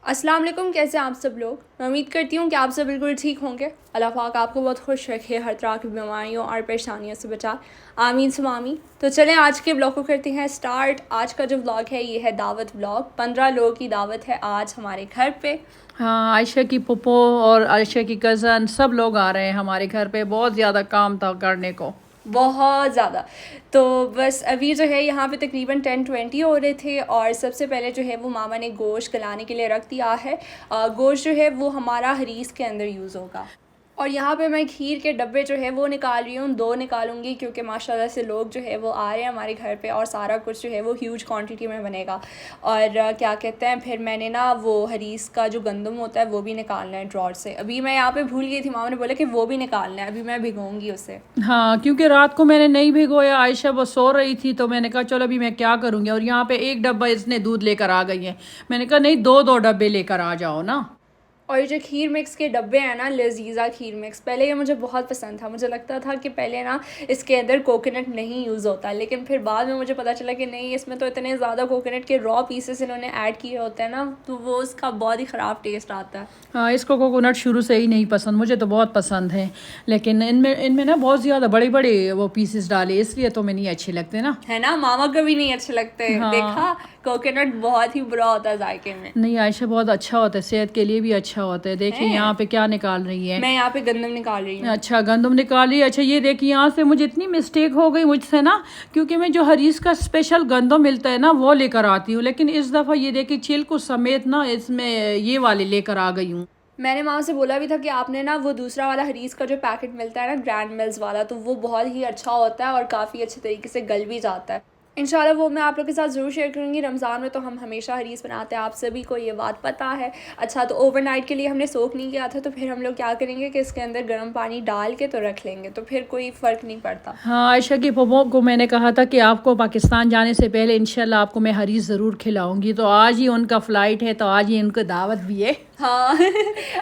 अस्सलाम वालेकुम। कैसे हैं आप सब लोग। मैं उम्मीद करती हूँ कि आप सब बिल्कुल ठीक होंगे। अल्लाह पाक आपको बहुत खुश रखे, हर तरह की बीमारियों और परेशानियों से बचा। आमीन सुम आमीन। तो चलें आज के ब्लॉग को करते हैं स्टार्ट। आज का जो ब्लॉग है ये है दावत ब्लॉग। 15 लोगों की दावत है आज हमारे घर पे। हाँ, आयशा की पुप्पो और आयशा की कज़न सब लोग आ रहे हैं हमारे घर पे। बहुत ज़्यादा काम था करने को। बहुत ज़्यादा। तो बस अभी जो है यहाँ पे तकरीबन 10-20 हो रहे थे और सबसे पहले जो है वो मामा ने गोश्त गलाने के लिए रख दिया है। गोश्त जो है वो हमारा हरीस के अंदर यूज़ होगा। और यहाँ पे मैं खीर के डब्बे जो है वो निकाल रही हूँ, 2 निकालूंगी क्योंकि माशाल्लाह से लोग जो है वो आ रहे हैं हमारे घर पे और सारा कुछ जो है वो ह्यूज क्वांटिटी में बनेगा। और क्या कहते हैं, फिर मैंने ना वो हरीस का जो गंदम होता है वो भी निकालना है ड्रॉर से। अभी मैं यहाँ पे भूल गई थी, मामा ने बोला कि वो भी निकालना है, अभी मैं भिगोऊंगी उसे। हाँ, क्योंकि रात को मैंने नहीं भिगोया, आयशा वो सो रही थी तो मैंने कहा चलो अभी मैं क्या करूँगी। और यहाँ पे एक डब्बा इसने दूध लेकर आ गई है। मैंने कहा नहीं, दो दो डब्बे लेकर आ जाओ ना। और ये जो खीर मिक्स के डब्बे हैं ना, लजीज़ा खीर मिक्स, पहले ये मुझे बहुत पसंद था। मुझे लगता था कि पहले ना इसके अंदर कोकोनट नहीं यूज़ होता, लेकिन फिर बाद में मुझे पता चला कि नहीं, इसमें तो इतने ज़्यादा कोकोनट के रॉ पीसेस इन्होंने ऐड किए होते हैं ना, तो वो उसका बहुत ही ख़राब टेस्ट आता है। हाँ, इसको कोकोनट शुरू से ही नहीं पसंद, मुझे तो बहुत पसंद है। लेकिन इनमें इनमें ना बहुत ज़्यादा बड़े बड़े वो पीसेस डाले, इसलिए तो मैं नहीं अच्छे लगते ना। है ना, मामा को भी नहीं अच्छे लगते। हाँ। देखा, कोकोनट बहुत ही बुरा होता है जायके में। नहीं, आयशा बहुत अच्छा होता है, सेहत के लिए भी अच्छा होता है। देखिए है, यहाँ पे क्या निकाल रही है। मैं यहाँ पे गंदम निकाल रही हूँ। अच्छा, गंदम निकाली। अच्छा, ये देखिए यहाँ से मुझे इतनी मिस्टेक हो गई मुझसे ना, क्योंकि मैं जो हरीस का स्पेशल गंदम मिलता है ना वो लेकर आती हूँ, लेकिन इस दफ़ा ये देखिए छिलको समेत ना इसमें ये वाले लेकर आ गई हूँ। मैंने मामा से बोला भी था कि आपने ना वो दूसरा वाला हरीस का जो पैकेट मिलता है ना, ग्रैंड मिल्स वाला, तो वो बहुत ही अच्छा होता है और काफ़ी अच्छे तरीके से गल भी जाता है। इंशाल्लाह वो मैं आप लोग के साथ ज़रूर शेयर करूँगी। रमज़ान में तो हम हमेशा हरीस बनाते हैं, आप सभी को ये बात पता है। अच्छा, तो ओवरनाइट के लिए हमने सोख नहीं किया था, तो फिर हम लोग क्या करेंगे कि इसके अंदर गर्म पानी डाल के तो रख लेंगे, तो फिर कोई फ़र्क नहीं पड़ता। हाँ, आयशा की पप्पो को मैंने कहा था कि आपको पाकिस्तान जाने से पहले इंशाल्लाह आपको मैं हरीस ज़रूर खिलाऊंगी, तो आज ही उनका फ़्लाइट है, तो आज ही उनको दावत भी है। हाँ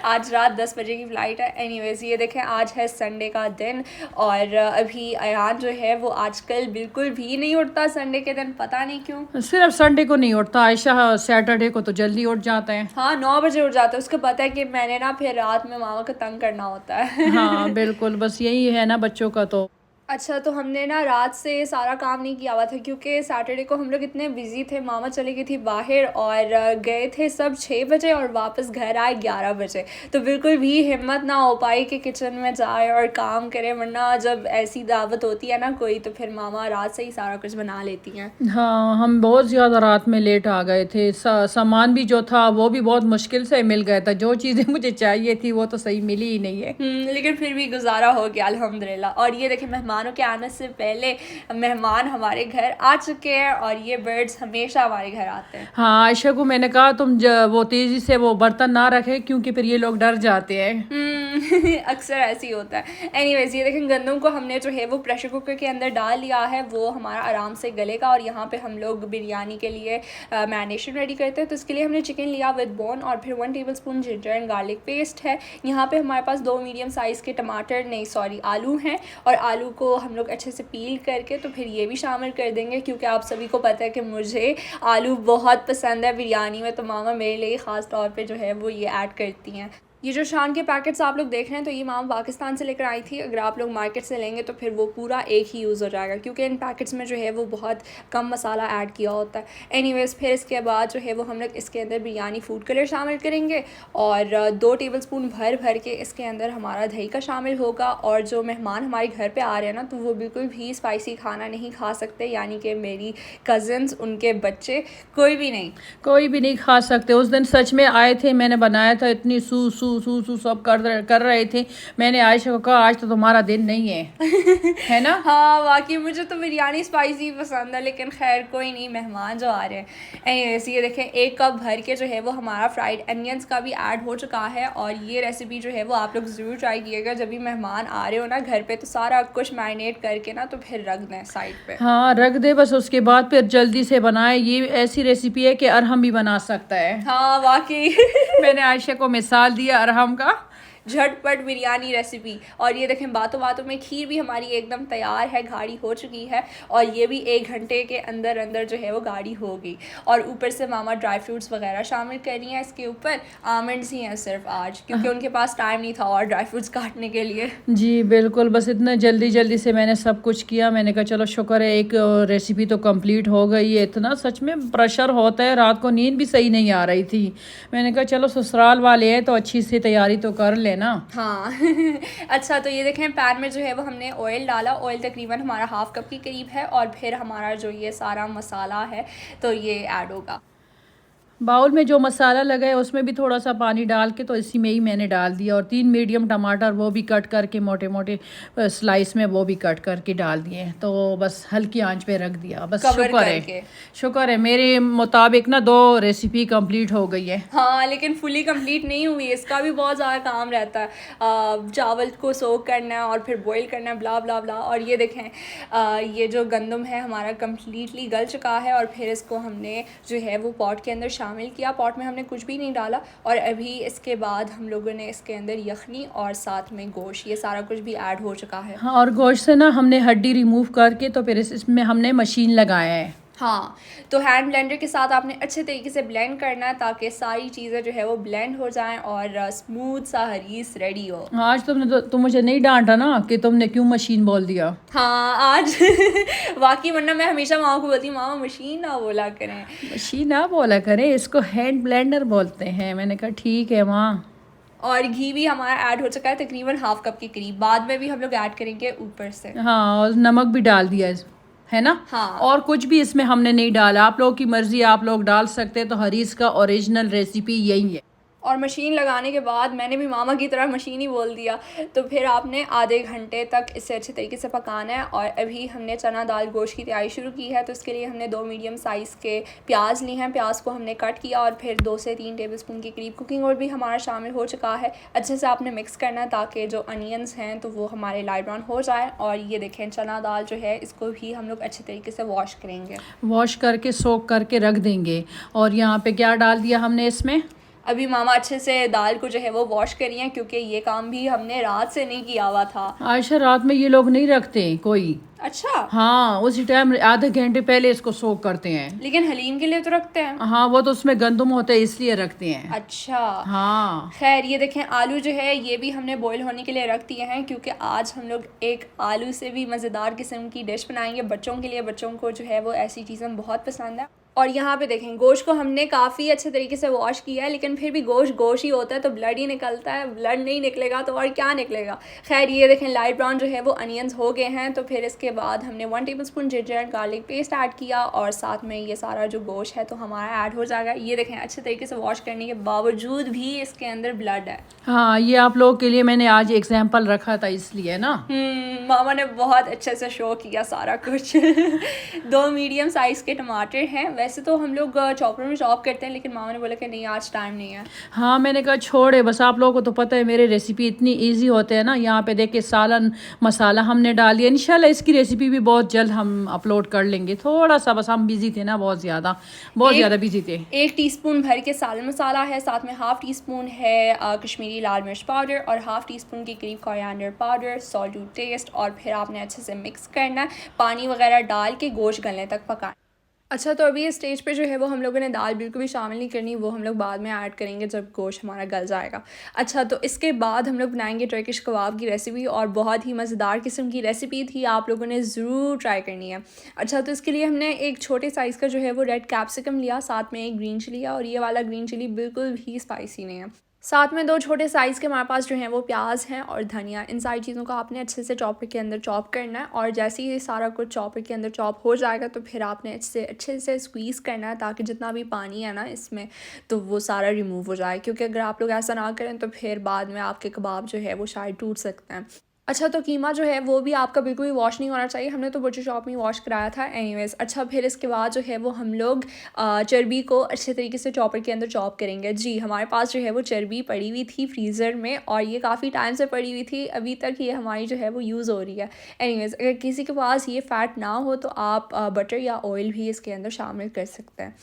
आज रात 10 बजे की फ़्लाइट है। एनीवेज़ ये देखें, आज है संडे का दिन और अभी अयान जो है वो आजकल बिल्कुल भी नहीं उठता संडे के दिन, पता नहीं क्यों। सिर्फ संडे को नहीं उठता आयशा, सैटरडे को तो जल्दी उठ जाते हैं। हाँ, 9 बजे उठ जाता है। उसको पता है कि मैंने ना फिर रात में मामा को तंग करना होता है हाँ बिल्कुल, बस यही है ना बच्चों का तो। अच्छा, तो हमने ना रात से सारा काम नहीं किया हुआ था क्योंकि सैटरडे को हम लोग इतने बिज़ी थे। मामा चली गई थी बाहर और गए थे सब 6 बजे और वापस घर आए 11 बजे। तो बिल्कुल भी हिम्मत ना हो पाई कि किचन में जाए और काम करे, वरना जब ऐसी दावत होती है ना कोई, तो फिर मामा रात से ही सारा कुछ बना लेती हैं। हाँ, हम बहुत ज़्यादा रात में लेट आ गए थे। सामान भी जो था वो भी बहुत मुश्किल से मिल गया था। जो चीज़ें मुझे चाहिए थी वो तो सही मिली ही नहीं है। लेकिन फिर भी गुजारा हो गया अल्हम्दुलिल्लाह। और ये देखिए, मेहमानों के आने से पहले मेहमान हमारे घर आ चुके हैं और ये बर्ड्स हमेशा हमारे घर आते हैं। हाँ, आयशा को मैंने कहा तुम वो तेज़ी से वो बर्तन ना रखे, क्योंकि फिर ये लोग डर जाते हैं। अक्सर ऐसे ही होता है। एनीवेज ये देखें, गंदम को हमने जो है वो प्रेशर कुकर के अंदर डाल लिया है, वो हमारा आराम से गलेगा। और यहाँ पे हम लोग बिरयानी के लिए मैरिनेशन रेडी करते हैं, तो इसके लिए हमने चिकन लिया विद बोन और फिर 1 tablespoon ginger and garlic paste है। यहाँ पे हमारे पास 2 मीडियम साइज़ के टमाटर, नहीं सॉरी आलू हैं, और आलू को हम लोग अच्छे से पील करके तो फिर ये भी शामिल कर देंगे, क्योंकि आप सभी को पता है कि मुझे आलू बहुत पसंद है बिरयानी में, तो मामा मेरे लिए ख़ास तौर पे जो है वो ये ऐड करती हैं। ये जो शान के पैकेट्स आप लोग देख रहे हैं, तो ये मामा पाकिस्तान से लेकर आई थी। अगर आप लोग मार्केट से लेंगे तो फिर वो पूरा एक ही यूज़ हो जाएगा, क्योंकि इन पैकेट्स में जो है वो बहुत कम मसाला ऐड किया होता है। एनीवेज़ फिर इसके बाद जो है वो हम लोग इसके अंदर बिरयानी फूड कलर शामिल करेंगे और 2 टेबलस्पून भर भर के इसके अंदर हमारा दही का शामिल होगा। और जो मेहमान हमारे घर पर आ रहे हैं ना, तो वो बिल्कुल भी स्पाइसी खाना नहीं खा सकते, यानी कि मेरी कज़न्स, उनके बच्चे, कोई भी नहीं। कोई भी नहीं खा सकते। उस दिन सच में आए थे, मैंने बनाया था, इतनी सू सू सू सू सब कर रहे थे। मैंने आयशा को कहा आज तो तुम्हारा दिन नहीं है है ना। हाँ वाकई, मुझे तो बिरयानी स्पाइसी पसंद है, लेकिन खैर कोई नहीं, मेहमान जो आ रहे हैं। एनीवेज ये देखें, 1 कप भर के जो है वो हमारा फ्राइड अनियंस का भी ऐड हो चुका है। और ये रेसिपी जो है वो आप लोग ज़रूर ट्राई कीजिएगा जब भी मेहमान आ रहे हो ना घर पे, तो सारा कुछ मैरिनेट करके ना तो फिर रख दें साइड पे। हाँ, रख दे बस, उसके बाद फिर जल्दी से बनाए। ये ऐसी रेसिपी है कि अरहम भी बना सकता है। हाँ वाकई मैंने आयशा को मिसाल दिया अरहम का। झटपट बिरयानी रेसिपी। और ये देखें बातों बातों में खीर भी हमारी एकदम तैयार है, गाढ़ी हो चुकी है और ये भी 1 घंटे के अंदर अंदर जो है वो गाढ़ी होगी। और ऊपर से मामा ड्राई फ्रूट्स वगैरह शामिल कर रही हैं इसके ऊपर। आमंड्स ही हैं सिर्फ आज, क्योंकि उनके पास टाइम नहीं था और ड्राई फ्रूट्स काटने के लिए। जी बिल्कुल, बस इतना जल्दी जल्दी से मैंने सब कुछ किया। मैंने कहा चलो शुक्र है एक रेसिपी तो कंप्लीट हो गई है। इतना सच में प्रेशर होता है, रात को नींद भी सही नहीं आ रही थी। मैंने कहा चलो ससुराल वाले हैं तो अच्छी सी तैयारी तो कर लेना। हाँ अच्छा, तो ये देखें पैन में जो है वो हमने ऑयल डाला। ऑयल तकरीबन हमारा हाफ कप के करीब है और फिर हमारा जो ये सारा मसाला है तो ये ऐड होगा। बाउल में जो मसाला लगा है उसमें भी थोड़ा सा पानी डाल के तो इसी में ही मैंने डाल दिया। और 3 मीडियम टमाटर वो भी कट करके मोटे मोटे स्लाइस में वो भी कट करके डाल दिए। तो बस हल्की आंच पे रख दिया। बस शुक्र है मेरे मुताबिक ना 2 रेसिपी कंप्लीट हो गई है। हाँ लेकिन फुली कंप्लीट नहीं हुई, इसका भी बहुत ज़्यादा काम रहता है। चावल को सोक करना है और फिर बॉईल करना है, ब्ला ब्ला ब्ला। और ये देखें ये जो गंदम है हमारा कम्प्लीटली गल चुका है और फिर इसको हमने जो है वो पॉट के अंदर शामिल किया। पॉट में हमने कुछ भी नहीं डाला और अभी इसके बाद हम लोगों ने इसके अंदर यखनी और साथ में गोश्त, ये सारा कुछ भी ऐड हो चुका है। हाँ, और गोश्त से ना हमने हड्डी रिमूव करके तो फिर इसमें हमने मशीन लगाया है। हाँ, तो हैंड ब्लेंडर के साथ आपने अच्छे तरीके से ब्लेंड करना है ताकि सारी चीज़ें जो है वो ब्लेंड हो जाएं और स्मूथ सा हरीस रेडी हो। आज तुम मुझे नहीं डांटा ना कि तुमने क्यों मशीन बोल दिया। हाँ आज वाकई, वरना मैं हमेशा माँ को बोलती हूँ मामा मशीन ना बोला करें, मशीन ना बोला करें, इसको हैंड ब्लेंडर बोलते हैं। मैंने कहा ठीक है माँ। और घी भी हमारा ऐड हो चुका है तकरीबन हाफ कप के करीब, बाद में भी हम लोग ऐड करेंगे ऊपर से। हाँ, और नमक भी डाल दिया है ना। हाँ, और कुछ भी इसमें हमने नहीं डाला। आप लोगों की मर्जी, आप लोग डाल सकते हैं। तो हरीस का ओरिजिनल रेसिपी यही है। और मशीन लगाने के बाद मैंने भी मामा की तरह मशीन ही बोल दिया। तो फिर आपने आधे घंटे तक इसे अच्छे तरीके से पकाना है। और अभी हमने चना दाल गोश्त की तैयारी शुरू की है। तो इसके लिए हमने 2 मीडियम साइज़ के प्याज लिए हैं। प्याज को हमने कट किया और फिर 2 से 3 टेबलस्पून के करीब कुकिंग ऑयल भी हमारा शामिल हो चुका है। अच्छे से आपने मिक्स करना है ताकि जो अनियंस हैं तो वो हमारे लाइट ब्राउन हो जाए। और ये देखें चना दाल जो है इसको भी हम लोग अच्छे तरीके से वॉश करेंगे, वॉश करके सोक करके रख देंगे। और यहाँ पे क्या डाल दिया हमने इसमें? अभी मामा अच्छे से दाल को जो है वो वॉश करी है क्योंकि ये काम भी हमने रात से नहीं किया हुआ था। आयशा, रात में ये लोग नहीं रखते कोई। अच्छा, हाँ, उसी टाइम आधे घंटे पहले इसको सोक करते हैं। लेकिन हलीम के लिए तो रखते हैं। हाँ, वो तो उसमें गंदम होता है इसलिए रखते हैं। अच्छा हाँ, खैर, ये देखें आलू जो है ये भी हमने बॉईल होने के लिए रख दिए हैं क्योंकि आज हम लोग एक आलू से भी मज़ेदार किस्म की डिश बनाएंगे बच्चों के लिए। बच्चों को जो है वो ऐसी चीज़ें बहुत पसंद है। और यहाँ पे देखें गोश्त को हमने काफ़ी अच्छे तरीके से वॉश किया है, लेकिन फिर भी गोश्त ही होता है तो ब्लड ही निकलता है। ब्लड नहीं निकलेगा तो और क्या निकलेगा। खैर, ये देखें लाइट ब्राउन जो है वो अनियंस हो गए हैं। तो फिर इसके बाद हमने 1 tablespoon ginger and garlic paste add किया और साथ में ये सारा जो गोश्त है तो हमारा ऐड हो जाएगा। ये देखें अच्छे तरीके से वॉश करने के बावजूद भी इसके अंदर ब्लड है। हाँ, ये आप लोगों के लिए मैंने आज एग्जाम्पल रखा था इसलिए ना। मामा ने बहुत अच्छे से शो किया सारा कुछ 2 मीडियम साइज़ के टमाटर हैं। वैसे तो हम लोग चॉपर में चॉप करते हैं, लेकिन मामा ने बोला कि नहीं आज टाइम नहीं है। हाँ, मैंने कहा छोड़े, बस आप लोगों को तो पता है मेरे रेसिपी इतनी इजी होते हैं ना। यहाँ पे देखिए सालन मसाला हमने डाल दिया। इंशाल्लाह इसकी रेसिपी भी बहुत जल्द हम अपलोड कर लेंगे। थोड़ा सा बस हम बिजी थे ना, बहुत ज़्यादा बिजी थे। 1 टीस्पून भर के सालन मसाला है, साथ में हाफ़ टी स्पून है कश्मीरी लाल मिर्च पाउडर और हाफ़ टी स्पून के करीब coriander powder, salt to taste. और फिर आपने अच्छे से मिक्स करना है, पानी वगैरह डाल के गोश्त गलने तक पकाना। अच्छा, तो अभी इस स्टेज पे जो है वो हम लोगों ने दाल बिल्कुल भी शामिल नहीं करनी, वो हम लोग बाद में ऐड करेंगे जब गोश्त हमारा गल जाएगा। अच्छा, तो इसके बाद हम लोग बनाएंगे टर्किश कबाब की रेसिपी और बहुत ही मज़ेदार किस्म की रेसिपी थी, आप लोगों ने ज़रूर ट्राई करनी है। अच्छा, तो इसके लिए हमने एक छोटे साइज़ का जो है वो रेड कैप्सिकम लिया, साथ में एक ग्रीन चिली लिया और ये वाला ग्रीन चिली बिल्कुल भी स्पाइसी नहीं है। साथ में 2 छोटे साइज़ के हमारे पास जो हैं वो प्याज हैं और धनिया। इन सारी चीज़ों को आपने अच्छे से चॉपर के अंदर चॉप करना है और जैसे ही सारा कुछ चॉपर के अंदर चॉप हो जाएगा तो फिर आपने अच्छे से स्क्वीज़ करना है ताकि जितना भी पानी है ना इसमें तो वो सारा रिमूव हो जाए, क्योंकि अगर आप लोग ऐसा ना करें तो फिर बाद में आपके कबाब जो है वो शायद टूट सकते हैं। अच्छा, तो कीमा जो है वो भी आपका बिल्कुल भी वॉश नहीं होना चाहिए, हमने तो बutcher शॉप में वॉश कराया था। एनीवेज़, अच्छा फिर इसके बाद जो है वो हम लोग चर्बी को अच्छे तरीके से चॉपर के अंदर चॉप करेंगे। जी, हमारे पास जो है वो चर्बी पड़ी हुई थी फ्रीज़र में और ये काफ़ी टाइम से पड़ी हुई थी, अभी तक ये हमारी जो है वो यूज़ हो रही है। एनीवेज़, अगर किसी के पास ये फ़ैट ना हो तो आप बटर या ऑयल भी इसके अंदर शामिल कर सकते हैं।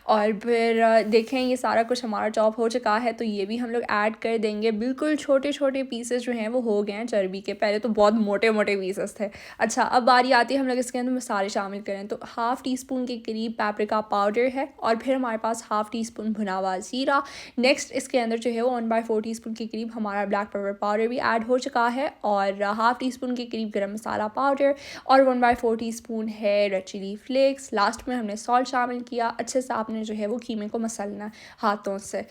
और फिर देखें ये सारा कुछ हमारा चॉप हो चुका है, तो ये भी हम लोग ऐड कर देंगे। बिल्कुल छोटे-छोटे पीसेस जो हैं वो हो गए हैं चर्बी के, पहले तो बहुत मोटे-मोटे पीसेस थे। अच्छा, अब बारी आती है हम लोग इसके अंदर मसाले शामिल करें, तो हाफ़ टी स्पून के करीब पेपरिका पाउडर है और फिर हमारे पास हाफ़ टी स्पून भुना हुआ ज़ीरा। नेक्स्ट इसके अंदर जो है वो 1/4 टी स्पून के करीब हमारा ब्लैक पेपर पाउडर भी ऐड हो चुका है और हाफ़ टी स्पून के करीब गरम मसाला पाउडर और 1/4 टी स्पून है रेड चिली फ्लेक्स। लास्ट में हमने सॉल्ट शामिल किया। अच्छे से आपने जो है वो कीमे को मसलना है हाथों से।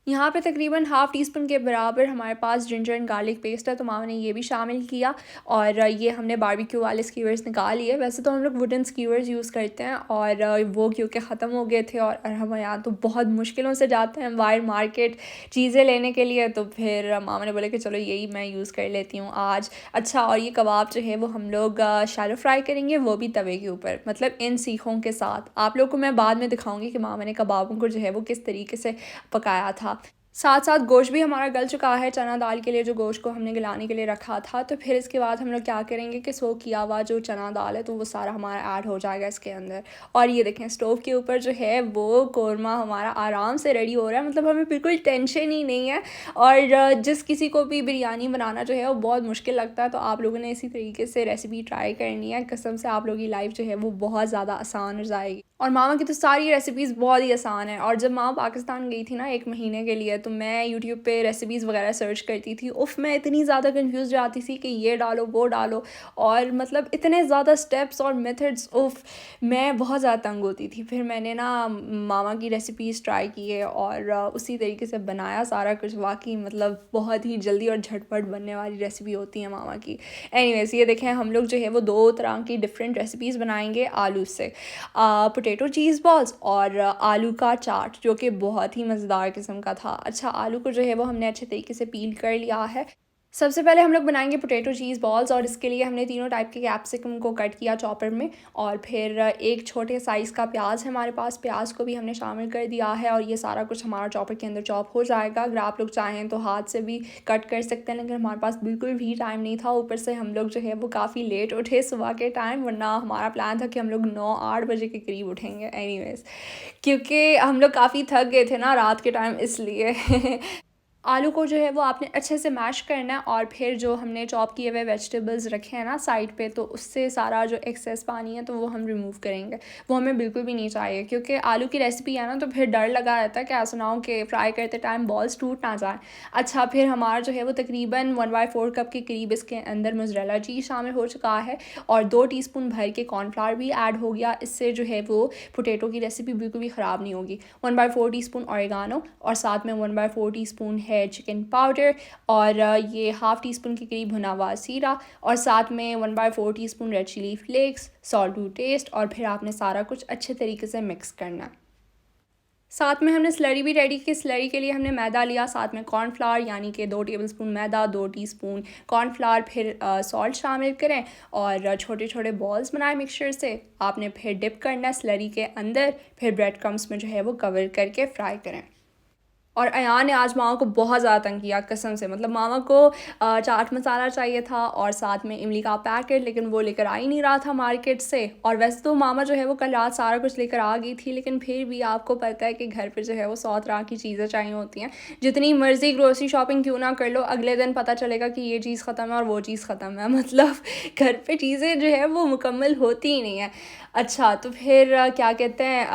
यहाँ पे तकरीबन हाफ़ टी स्पून के बराबर हमारे पास जिंजर एंड गार्लिक पेस्ट है, तो मामा ने ये भी शामिल किया और ये हमने बारबेक्यू वाले स्क्यूअर्स निकाल लिए। वैसे तो हम लोग वुडन स्क्यूअर्स यूज़ करते हैं और वो क्योंकि ख़त्म हो गए थे और हमारे यहाँ तो बहुत मुश्किलों से जाते हैं वायर मार्केट चीज़ें लेने के लिए, तो फिर मामा ने बोला कि चलो यही मैं यूज़ कर लेती हूँ आज। अच्छा, और ये कबाब जो है वो हम लोग शैलो फ्राई करेंगे, वो भी तवे के ऊपर, मतलब इन सीखों के साथ। आप लोग को मैं बाद में दिखाऊँगी कि मामा ने कबाबों को जो है वो किस तरीके से पकाया था। साथ साथ गोश्त भी हमारा गल चुका है, चना दाल के लिए जो गोश्त को हमने गलाने के लिए रखा था। तो फिर इसके बाद हम लोग क्या करेंगे कि सोक किया हुआ जो चना दाल है तो वो सारा हमारा ऐड हो जाएगा इसके अंदर। और ये देखें स्टोव के ऊपर जो है वो कौरमा हमारा आराम से रेडी हो रहा है, मतलब हमें बिल्कुल टेंशन ही नहीं है। और जिस किसी को भी बिरयानी बनाना जो है वो बहुत मुश्किल लगता है, तो आप लोगों ने इसी तरीके से रेसिपी ट्राई करनी है। कसम से आप लोगों की लाइफ जो है वो बहुत ज़्यादा आसान हो जाएगी। और मामा की तो सारी रेसिपीज़ बहुत ही आसान है। और जब मामा पाकिस्तान गई थी ना 1 महीने के लिए, तो मैं यूट्यूब पे रेसिपीज़ वगैरह सर्च करती थी। उफ़, मैं इतनी ज़्यादा कंफ्यूज जाती थी कि ये डालो वो डालो, और मतलब इतने ज़्यादा स्टेप्स और मेथड्स, उफ़ मैं बहुत ज़्यादा तंग होती थी। फिर मैंने ना मामा की रेसिपीज़ ट्राई किए और उसी तरीके से बनाया सारा कुछ। वाकई मतलब बहुत ही जल्दी और झटपट बनने वाली रेसिपी होती है मामा की। एनीवेज़, ये देखें हम लोग जो है वो 2 तरह की डिफरेंट रेसिपीज़ बनाएंगे आलू से, पोटैटो चीज़ बॉल्स और आलू का चाट, जो कि बहुत ही मज़ेदार किस्म का था। अच्छा, आलू को जो है वो हमने अच्छे तरीके से पील कर लिया है। सबसे पहले हम लोग बनाएंगे पोटैटो चीज़ बॉल्स और इसके लिए हमने तीनों टाइप के कैप्सिकम को कट किया चॉपर में, और फिर एक छोटे साइज़ का प्याज है हमारे पास, प्याज को भी हमने शामिल कर दिया है और ये सारा कुछ हमारा चॉपर के अंदर चॉप हो जाएगा। अगर आप लोग चाहें तो हाथ से भी कट कर सकते हैं, लेकिन हमारे पास बिल्कुल भी टाइम नहीं था। ऊपर से हम लोग जो है वो काफ़ी लेट उठे सुबह के टाइम, वरना हमारा प्लान था कि हम लोग 9-8 बजे के करीब उठेंगे। एनीवेज़, क्योंकि हम लोग काफ़ी थक गए थे ना रात के टाइम, इसलिए आलू को जो है वो आपने अच्छे से मैश करना है और फिर जो हमने चॉप किए हुए वेजिटेबल्स रखे हैं ना साइड पे, तो उससे सारा जो एक्सेस पानी है तो वो हम रिमूव करेंगे। वो हमें बिल्कुल भी नहीं चाहिए, क्योंकि आलू की रेसिपी है ना, तो फिर डर लगा रहता है कि ऐसा ना हो कि फ्राई करते टाइम बॉल्स टूट ना जाए। अच्छा, फिर हमारा जो है वो तकरीबन 1/4 कप के करीब इसके अंदर मोज़रेला चीज़ शामिल हो चुका है और 2 टीस्पून भर के कॉर्नफ्लावर भी ऐड हो गया। इससे जो है वो पोटैटो की रेसिपी बिल्कुल भी ख़राब नहीं होगी। 1/4 टीस्पून ऑरिगानो और साथ में 1/4 टीस्पून है चिकन पाउडर और ये हाफ़ टी स्पून के करीब भुना हुआ ज़ीरा और साथ में 1/4 teaspoon red chilli flakes, salt to taste, और फिर आपने सारा कुछ अच्छे तरीके से मिक्स करना है। साथ में हमने स्लरी भी रेडी की। स्लरी के लिए हमने मैदा लिया, साथ में कॉर्नफ्लावर यानी कि 2 टेबलस्पून मैदा, 2 टीस्पून कॉर्नफ्लावर, फिर सॉल्ट शामिल करें और छोटे छोटे बॉल्स बनाए मिक्सचर से। आपने फिर डिप करना है स्लरी के अंदर, फिर ब्रेड क्रम्स में जो है वो कवर करके फ्राई करें। और अयान ने आज मामा को बहुत ज़्यादा तंग किया कसम से, मतलब मामा को चाट मसाला चाहिए था और साथ में इमली का पैकेट, लेकिन वो लेकर आ ही नहीं रहा था मार्केट से। और वैसे तो मामा जो है वो कल रात सारा कुछ लेकर आ गई थी, लेकिन फिर भी आपको पता है कि घर पर जो है वो 100 तरह की चीज़ें चाहिए होती हैं। जितनी मर्ज़ी ग्रोसरी शॉपिंग क्यों ना कर लो, अगले दिन पता चलेगा कि ये चीज़ ख़त्म है और वो चीज़ ख़त्म है, मतलब घर पर चीज़ें जो है वो मुकम्मल होती ही नहीं है। अच्छा, तो फिर क्या कहते हैं,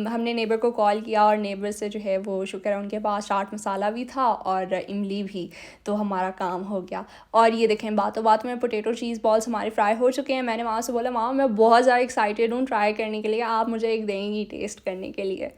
हमने नेबर को कॉल किया और नेबर से जो है वो शुक्र है उनके पास चाट मसाला भी था और इमली भी, तो हमारा काम हो गया। और ये देखें बातों बातों में पोटैटो चीज़ बॉल्स हमारे फ्राई हो चुके हैं। मैंने मामा से बोला मामा मैं बहुत ज़्यादा एक्साइटेड हूँ ट्राई करने के लिए, आप मुझे एक देंगी टेस्ट करने के लिए।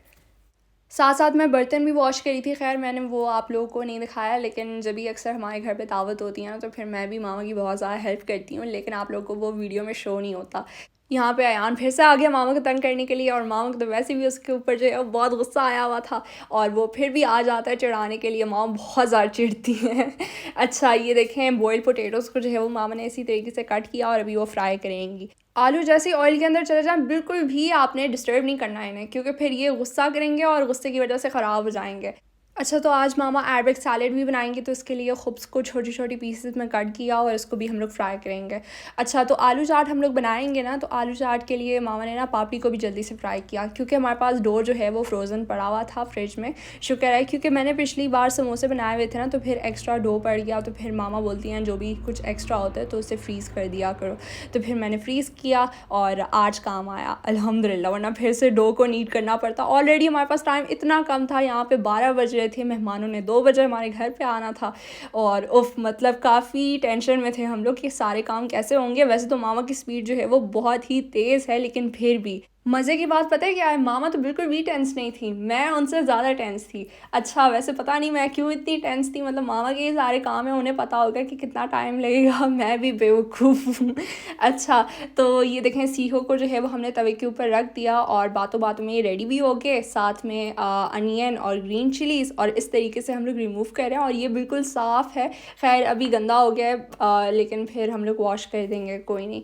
साथ साथ मैं बर्तन भी वॉश करी थी। खैर मैंने वो आप लोगों को नहीं दिखाया, लेकिन जब भी अक्सर हमारे घर पे दावत होती है ना, तो फिर मैं भी मामा की बहुत ज़्यादा हेल्प करती हूँ, लेकिन आप लोगों को वो वीडियो में शो नहीं होता। यहाँ पे अयान फिर से आ गया मामा को तंग करने के लिए, और मामा को तो वैसे भी उसके ऊपर जो है वो बहुत गुस्सा आया हुआ था, और वो फिर भी आ जाता है चिढ़ाने के लिए। मामा बहुत ज़्यादा चिढ़ती हैं। अच्छा, ये देखें बॉइल्ड पोटैटोज़ को जो है वो मामा ने इसी तरीके से कट किया और अभी वो फ्राई करेंगी। आलू जैसे ही ऑयल के अंदर चले जाएँ, बिल्कुल भी आपने डिस्टर्ब नहीं करना है इन्हें, क्योंकि फिर ये गुस्सा करेंगे और गुस्से की वजह से ख़राब हो जाएंगे। अच्छा, तो आज मामा अरबिक सैलेड भी बनाएंगे, तो इसके लिए खुब्स को छोटी छोटी पीसेस में कट किया और इसको भी हम लोग फ्राई करेंगे। अच्छा, तो आलू चाट हम लोग बनाएंगे ना, तो आलू चाट के लिए मामा ने ना पापड़ी को भी जल्दी से फ्राई किया, क्योंकि हमारे पास डो जो है वो फ्रोज़न पड़ा हुआ था फ्रिज में। शुक्र है, क्योंकि मैंने पिछली बार समोसे बनाए हुए थे ना, तो फिर एक्स्ट्रा डो पड़ गया, तो फिर मामा बोलती हैं जो भी कुछ एक्स्ट्रा होता है तो उसे फ्रीज़ कर दिया करो। तो फिर मैंने फ्रीज़ किया और आज काम आया अल्हम्दुलिल्लाह, वरना फिर से डो को नीड करना पड़ता। ऑलरेडी हमारे पास टाइम इतना कम था, यहाँ पे 12 बज रहे थे, मेहमानों ने 2 बजे हमारे घर पे आना था, और उफ, मतलब काफ़ी टेंशन में थे हम लोग कि सारे काम कैसे होंगे। वैसे तो मामा की स्पीड जो है वो बहुत ही तेज़ है, लेकिन फिर भी मज़े की बात पता है क्या है, मामा तो बिल्कुल भी टेंस नहीं थी, मैं उनसे ज़्यादा टेंस थी। अच्छा, वैसे पता नहीं मैं क्यों इतनी टेंस थी, मतलब मामा के ये सारे काम है, उन्हें पता होगा कि कितना टाइम लगेगा, मैं भी बेवकूफ़ हूँ। अच्छा, तो ये देखें सीहो को जो है वो हमने तवे के ऊपर रख दिया, और बातों बातों में ये रेडी भी हो गए। साथ में अनियन और ग्रीन चिलीज़, और इस तरीके से हम लोग रिमूव कर रहे हैं, और ये बिल्कुल साफ़ है। खैर अभी गंदा हो गया है, लेकिन फिर हम लोग वॉश कर देंगे, कोई नहीं।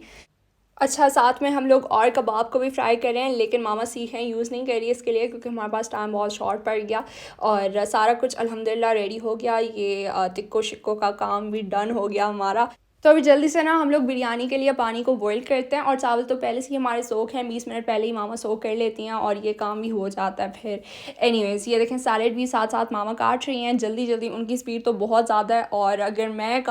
अच्छा, साथ में हम लोग और कबाब को भी फ्राई कर रहे हैं, लेकिन मामा सीख हैं यूज़ नहीं कर रही है इसके लिए, क्योंकि हमारे पास टाइम बहुत शॉर्ट पड़ गया, और सारा कुछ अल्हम्दुलिल्लाह रेडी हो गया। ये तिक्को शिक्को का काम भी डन हो गया हमारा। तो अभी जल्दी से ना हम लोग बिरयानी के लिए पानी को बॉईल करते हैं, और चावल तो पहले से ही हमारे सोख हैं, 20 मिनट पहले ही मामा सोख कर लेती हैं, और ये काम भी हो जाता है फिर। एनीवेज़, ये देखें सैलेड भी साथ साथ मामा काट रही हैं जल्दी जल्दी, उनकी स्पीड तो बहुत ज़्यादा है, और अगर मैं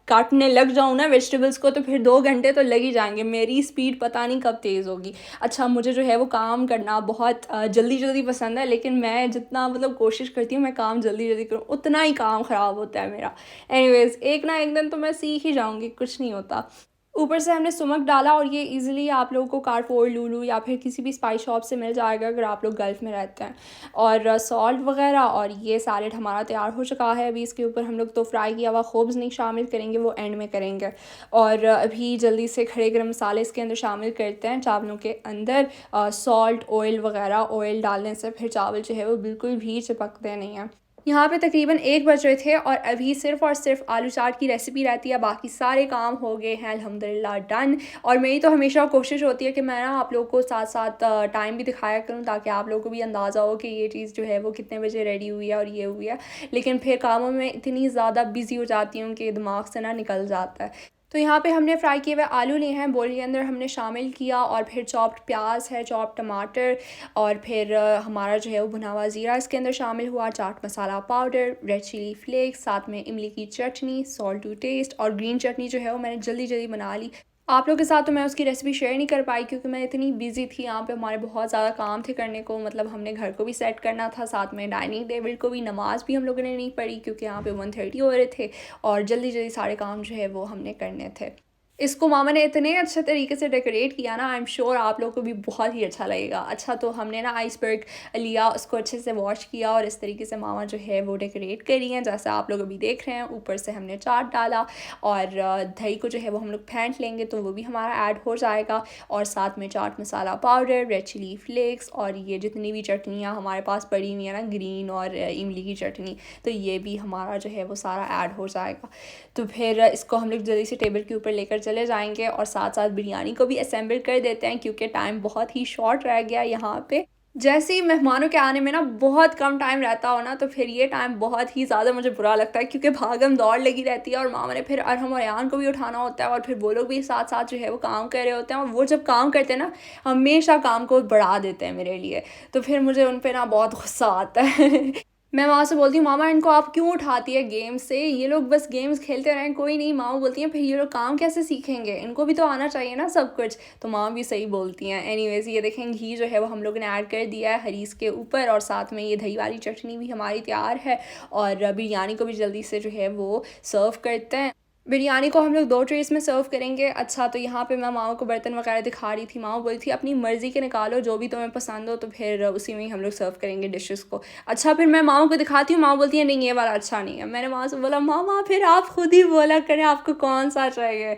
काटने लग जाऊँ ना वेजिटेबल्स को, तो फिर 2 घंटे तो लग ही जाएंगे। मेरी स्पीड पता नहीं कब तेज़ होगी। अच्छा, मुझे जो है वो काम करना बहुत जल्दी जल्दी पसंद है, लेकिन मैं जितना मतलब कोशिश करती हूँ मैं काम जल्दी जल्दी करूँ, उतना ही काम ख़राब होता है मेरा। एनीवेज़, एक ना एक दिन तो मैं सीख ही जाऊँगी, कुछ नहीं होता। ऊपर से हमने सुमक डाला, और ये इजीली आप लोगों को कारफोर, लूलू या फिर किसी भी स्पाइस शॉप से मिल जाएगा अगर आप लोग गल्फ़ में रहते हैं। और सॉल्ट वगैरह, और ये सैलेड हमारा तैयार हो चुका है। अभी इसके ऊपर हम लोग तो फ्राई किया हुआ ख़ुब्ज़ नहीं शामिल करेंगे, वो एंड में करेंगे। और अभी जल्दी से खड़े गरम मसाले इसके अंदर शामिल करते हैं चावलों के अंदर। सॉल्ट, ऑयल वगैरह, ऑयल डालने से फिर चावल जो है वो बिल्कुल भी चिपकते नहीं हैं। यहाँ पे तकरीबन 1 बज रहे थे, और अभी सिर्फ़ और सिर्फ आलू चाट की रेसिपी रहती है, बाकी सारे काम हो गए हैं अल्हम्दुलिल्लाह डन। और मेरी तो हमेशा कोशिश होती है कि मैं ना आप लोगों को साथ साथ टाइम भी दिखाया करूँ, ताकि आप लोगों को भी अंदाज़ा हो कि ये चीज़ जो है वो कितने बजे रेडी हुई है और ये हुई है। लेकिन फिर कामों में इतनी ज़्यादा बिज़ी हो जाती हूँ कि दिमाग से ना निकल जाता है। तो यहाँ पे हमने फ्राई किए हुए आलू लिए हैं, बोल के अंदर हमने शामिल किया, और फिर चॉप्ड प्याज है, चॉप्ड टमाटर, और फिर हमारा जो है वो भुना हुआ ज़ीरा इसके अंदर शामिल हुआ, chaat masala powder, red chilli flex, साथ में इमली की चटनी, सॉल्ट टू टेस्ट, और ग्रीन चटनी जो है वो मैंने जल्दी जल्दी बना ली। आप लोग के साथ तो मैं उसकी रेसिपी शेयर नहीं कर पाई, क्योंकि मैं इतनी बिजी थी, यहाँ पे हमारे बहुत ज़्यादा काम थे करने को। मतलब हमने घर को भी सेट करना था, साथ में डाइनिंग टेबल को भी, नमाज़ भी हम लोगों ने नहीं पढ़ी क्योंकि यहाँ पे 1:30 हो रहे थे, और जल्दी जल्दी सारे काम जो है वो हमने करने थे। इसको मामा ने इतने अच्छे तरीके से डेकोरेट किया ना, आई एम श्योर आप लोगों को भी बहुत ही अच्छा लगेगा। अच्छा, तो हमने ना आइसबर्ग लिया, उसको अच्छे से वॉश किया, और इस तरीके से मामा जो है वो डेकोरेट करी हैं जैसा आप लोग अभी देख रहे हैं। ऊपर से हमने चाट डाला, और दही को जो है वो हम लोग फेंट लेंगे तो वो भी हमारा ऐड हो जाएगा, और साथ में chaat masala powder, red chilli flex, और ये जितनी भी चटनियाँ हमारे पास पड़ी हुई हैं ना, ग्रीन और इमली की चटनी, तो ये भी हमारा जो है वो सारा ऐड हो जाएगा। तो फिर इसको हम लोग जल्दी से टेबल के ऊपर लेकर चले जाएंगे, और साथ साथ बिरयानी को भी असेंबल कर देते हैं, क्योंकि टाइम बहुत ही शॉर्ट रह गया यहाँ पे। जैसे ही मेहमानों के आने में ना बहुत कम टाइम रहता हो ना, तो फिर ये टाइम बहुत ही ज़्यादा मुझे बुरा लगता है, क्योंकि भागम दौड़ लगी रहती है, और मामा ने फिर अरहम और अयान को भी उठाना होता है, और फिर वो लोग भी साथ साथ जो है वो काम कर रहे होते हैं, और वो जब काम करते हैं ना, हमेशा काम को बढ़ा देते हैं मेरे लिए। तो फिर मुझे उन पर ना बहुत गुस्सा आता है। मैं मामा से बोलती हूँ, मामा इनको आप क्यों उठाती है गेम से, ये लोग बस गेम्स खेलते रहें, कोई नहीं। मामा बोलती हैं फिर ये लोग काम कैसे सीखेंगे, इनको भी तो आना चाहिए ना सब कुछ। तो मामा भी सही बोलती हैं। एनीवेज़, ये देखें घी जो है वो हम लोगों ने ऐड कर दिया है हरीस के ऊपर, और साथ में ये दही वाली चटनी भी हमारी तैयार है, और बिरयानी को भी जल्दी से जो है वो सर्व करते हैं। बिरयानी को हम लोग 2 ट्रेस में सर्व करेंगे। अच्छा, तो यहाँ पे मैं मामा को बर्तन वगैरह दिखा रही थी, मामा बोली थी अपनी मर्ज़ी के निकालो, जो भी तुम्हें पसंद हो, तो फिर उसी में ही हम लोग सर्व करेंगे डिशेस को। अच्छा, फिर मैं मामा को दिखाती हूँ, मामा बोलती है नहीं ये वाला अच्छा नहीं है। मैंने मामा से बोला मामा फिर आप खुद ही बोला करें आपको कौन सा चाहिए।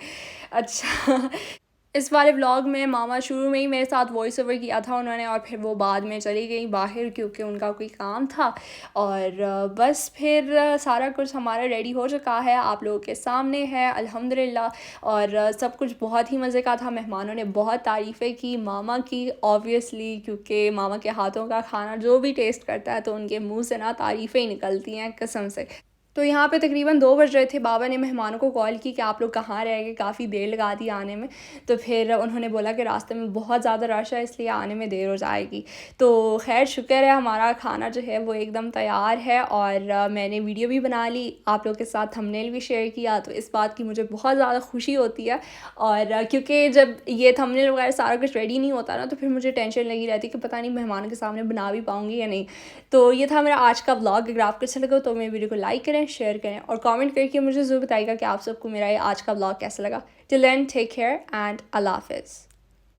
अच्छा, इस वाले व्लॉग में मामा शुरू में ही मेरे साथ वॉइस ओवर किया था उन्होंने, और फिर वो बाद में चली गई बाहर क्योंकि उनका कोई काम था। और बस फिर सारा कुछ हमारा रेडी हो चुका है, आप लोगों के सामने है अल्हम्दुलिल्लाह। और सब कुछ बहुत ही मज़े का था, मेहमानों ने बहुत तारीफ़ें की मामा की ऑब्वियसली, क्योंकि मामा के हाथों का खाना जो भी टेस्ट करता है तो उनके मुँह से ना तारीफ़ें ही निकलती हैं कसम से। तो यहाँ पे तकरीबन 2 बज रहे थे, बाबा ने मेहमानों को कॉल की कि आप लोग कहाँ रह गए, काफ़ी देर लगा दी आने में। तो फिर उन्होंने बोला कि रास्ते में बहुत ज़्यादा रश है इसलिए आने में देर हो जाएगी। तो खैर शुक्र है हमारा खाना जो है वो एकदम तैयार है, और मैंने वीडियो भी बना ली, आप लोग के साथ थंबनेल भी शेयर किया, तो इस बात की मुझे बहुत ज़्यादा खुशी होती है। और क्योंकि जब ये थंबनेल वगैरह सारा कुछ रेडी नहीं होता ना तो फिर मुझे टेंशन लगी रहती कि पता नहीं मेहमानों के सामने बना भी पाऊँगी या नहीं। तो ये था मेरा आज का व्लॉग। अगर आपको अच्छा लगा तो मेरे वीडियो को लाइक करें, शेयर करें और कमेंट करके मुझे ज़रूर बताइएगा कि आप सबको मेरा ये आज का व्लॉग कैसा लगा। Till then take care and अल्लाह हाफ़िज़।